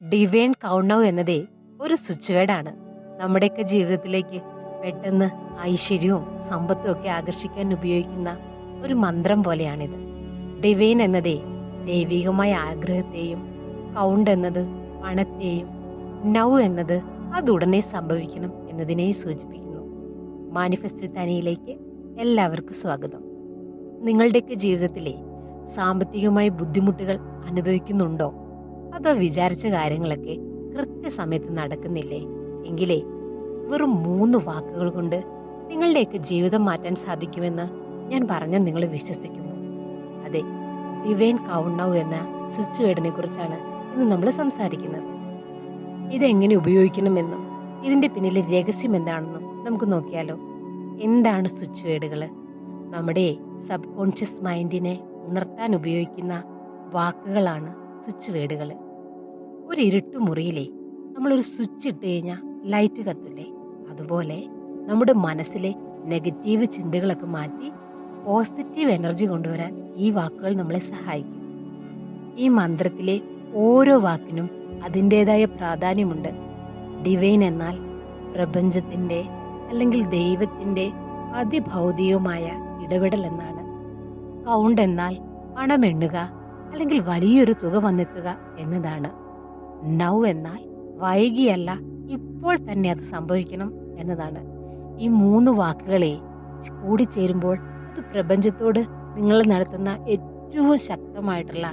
Divine count now എന്നതേ ഒരു switch വേർഡാണ്. നമ്മുടെയൊക്കെ ജീവിതത്തിലേക്ക് പെട്ടെന്ന് ഐശ്വര്യവും സമ്പത്തും ഒക്കെ ആകർഷിക്കാൻ ഉപയോഗിക്കുന്ന ഒരു മന്ത്രം പോലെയാണിത്. ഡിവൈൻ എന്നതേ ദൈവികമായ ആഗ്രഹത്തെയും, കൗണ്ട് എന്നത് പണത്തെയും, നൗ എന്നത് അതുടനെ സംഭവിക്കണം എന്നതിനെയും സൂചിപ്പിക്കുന്നു. മാനിഫെസ്റ്റ് തനിയിലേക്ക് എല്ലാവർക്കും സ്വാഗതം. നിങ്ങളുടെയൊക്കെ ജീവിതത്തിലെ സാമ്പത്തികമായ ബുദ്ധിമുട്ടുകൾ അനുഭവിക്കുന്നുണ്ടോ? അതോ വിചാരിച്ച കാര്യങ്ങളൊക്കെ കൃത്യസമയത്ത് നടക്കുന്നില്ലേ? എങ്കിലേ വെറും 3 വാക്കുകൾ കൊണ്ട് നിങ്ങളുടെയൊക്കെ ജീവിതം മാറ്റാൻ സാധിക്കുമെന്ന് ഞാൻ പറഞ്ഞാൽ നിങ്ങൾ വിശ്വസിക്കുമോ? അതെ, ഡിവൈൻ കൗണ്ട് നൗ എന്ന സ്വിച്ച് വേർഡിനെ കുറിച്ചാണ് ഇന്ന് നമ്മൾ സംസാരിക്കുന്നത്. ഇതെങ്ങനെ ഉപയോഗിക്കണമെന്നും ഇതിന്റെ പിന്നിലെ രഹസ്യം എന്താണെന്നും നമുക്ക് നോക്കിയാലോ. എന്താണ് സ്വിച്ച് വേർഡുകൾ? നമ്മുടെ സബ് കോൺഷ്യസ് മൈൻഡിനെ ഉണർത്താൻ ഉപയോഗിക്കുന്ന വാക്കുകളാണ് സ്വിച്ച് വേർഡുകൾ. ഒരു ഇരുട്ടുമുറിയിലെ നമ്മളൊരു സ്വിച്ച് ഇട്ട് കഴിഞ്ഞാൽ ലൈറ്റ് കത്തില്ലേ? അതുപോലെ നമ്മുടെ മനസ്സിലെ നെഗറ്റീവ് ചിന്തകളൊക്കെ മാറ്റി പോസിറ്റീവ് എനർജി കൊണ്ടുവരാൻ ഈ വാക്കുകൾ നമ്മളെ സഹായിക്കും. ഈ മന്ത്രത്തിലെ ഓരോ വാക്കിനും അതിൻ്റെതായ പ്രാധാന്യമുണ്ട്. ഡിവൈൻ എന്നാൽ പ്രപഞ്ചത്തിൻ്റെ അല്ലെങ്കിൽ ദൈവത്തിൻ്റെ അതിഭൗതികമായ ഇടപെടൽ എന്നാണ്. കൗണ്ട് എന്നാൽ പണം എണ്ണുക അല്ലെങ്കിൽ വലിയൊരു തുക വന്നെത്തുക എന്നതാണ്. നൗ എന്നാൽ വൈകിയല്ല, ഇപ്പോൾ തന്നെ അത് സംഭവിക്കണം എന്നതാണ്. ഈ 3 വാക്കുകളെ കൂടിച്ചേരുമ്പോൾ അത് പ്രപഞ്ചത്തോട് നിങ്ങൾ നടത്തുന്ന ഏറ്റവും ശക്തമായിട്ടുള്ള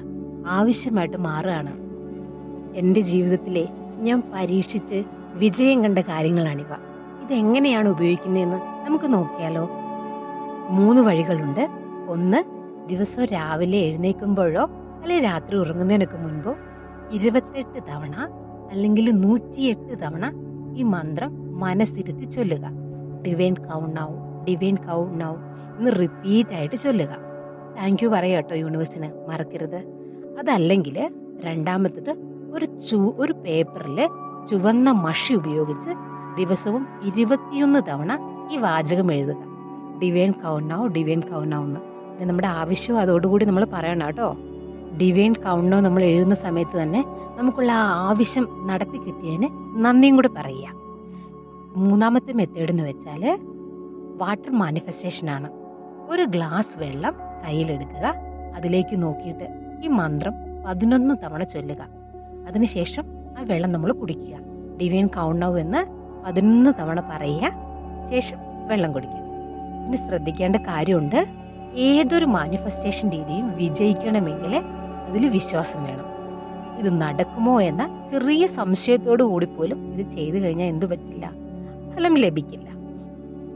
ആവശ്യമായിട്ട് മാറുകയാണ്. എൻ്റെ ജീവിതത്തിലെ ഞാൻ പരീക്ഷിച്ച് വിജയം കണ്ട കാര്യങ്ങളാണിവ. ഇതെങ്ങനെയാണ് ഉപയോഗിക്കുന്നതെന്ന് നമുക്ക് നോക്കിയാലോ. 3 വഴികളുണ്ട്. ഒന്ന്, ദിവസവും രാവിലെ എഴുന്നേൽക്കുമ്പോഴോ അല്ലെങ്കിൽ രാത്രി ഉറങ്ങുന്നതിനൊക്കെ മുൻപോ 28 തവണ അല്ലെങ്കിൽ 108 തവണ ഈ മന്ത്രം മനസ്സിരുത്തി ചൊല്ലുക. Divine count now, divine count now എന്ന് റിപ്പീറ്റ് ആയിട്ട് ചൊല്ലുക. താങ്ക് യു പറയുക കേട്ടോ യൂണിവേഴ്സിന്, മറക്കരുത്. അതല്ലെങ്കിൽ രണ്ടാമത്തത്, ഒരു പേപ്പറിൽ ചുവന്ന മഷി ഉപയോഗിച്ച് ദിവസവും 21 തവണ ഈ വാചകം എഴുതുക. Divine count now, divine count now എന്ന്. പിന്നെ നമ്മുടെ ആവശ്യം അതോടുകൂടി നമ്മൾ പറയണം കേട്ടോ. ഡിവൈൻ കൗണ്ട് നൗ നമ്മൾ എഴുതുന്ന സമയത്ത് തന്നെ നമുക്കുള്ള ആ ആവശ്യം നടത്തി കിട്ടിയതിന് നന്ദിയും കൂടെ പറയുക. 3ാമത്തെ മെത്തേഡ് എന്ന് വെച്ചാൽ വാട്ടർ മാനിഫെസ്റ്റേഷൻ ആണ്. ഒരു ഗ്ലാസ് വെള്ളം കയ്യിലെടുക്കുക, അതിലേക്ക് നോക്കിയിട്ട് ഈ മന്ത്രം 11 തവണ ചൊല്ലുക. അതിനുശേഷം ആ വെള്ളം നമ്മൾ കുടിക്കുക. ഡിവൈൻ കൗണ്ട് നൗ എന്ന് 11 തവണ പറയുക, ശേഷം വെള്ളം കുടിക്കുക. ഇനി ശ്രദ്ധിക്കേണ്ട കാര്യമുണ്ട്, ഏതൊരു മാനിഫെസ്റ്റേഷൻ രീതിയും വിജയിക്കണമെങ്കിൽ അതിൽ വിശ്വാസം വേണം. ഇത് നടക്കുമോ എന്ന ചെറിയ സംശയത്തോടു കൂടി പോലും ഇത് ചെയ്തു കഴിഞ്ഞാൽ എന്തു പറ്റില്ല, ഫലം ലഭിക്കില്ല.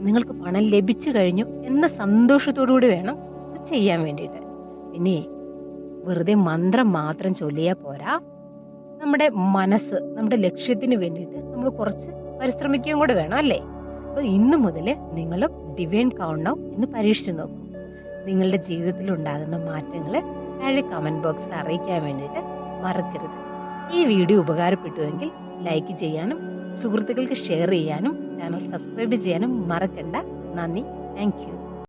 നിങ്ങൾക്ക് പണം ലഭിച്ചു കഴിഞ്ഞു എന്ന സന്തോഷത്തോടു കൂടി വേണം ഇത് ചെയ്യാൻ വേണ്ടിയിട്ട്. പിന്നെ വെറുതെ മന്ത്രം മാത്രം ചൊല്ലിയാൽ പോരാ, നമ്മുടെ മനസ്സ്, നമ്മുടെ ലക്ഷ്യത്തിന് വേണ്ടിയിട്ട് നമ്മൾ കുറച്ച് പരിശ്രമിക്കുകയും കൂടെ വേണം, അല്ലേ? അപ്പോൾ ഇന്ന് മുതൽ നിങ്ങളും ഡിവൈൻ കൗണ്ട് നൗ എന്ന് പരീക്ഷിച്ച് നോക്കും. നിങ്ങളുടെ ജീവിതത്തിൽ ഉണ്ടാകുന്ന മാറ്റങ്ങൾ താഴെ കമൻറ്റ് ബോക്സിൽ അറിയിക്കാൻ വേണ്ടിയിട്ട് മറക്കരുത്. ഈ വീഡിയോ ഉപകാരപ്പെട്ടുവെങ്കിൽ ലൈക്ക് ചെയ്യാനും സുഹൃത്തുക്കൾക്ക് ഷെയർ ചെയ്യാനും ചാനൽ സബ്സ്ക്രൈബ് ചെയ്യാനും മറക്കണ്ട. നന്ദി. Thank you.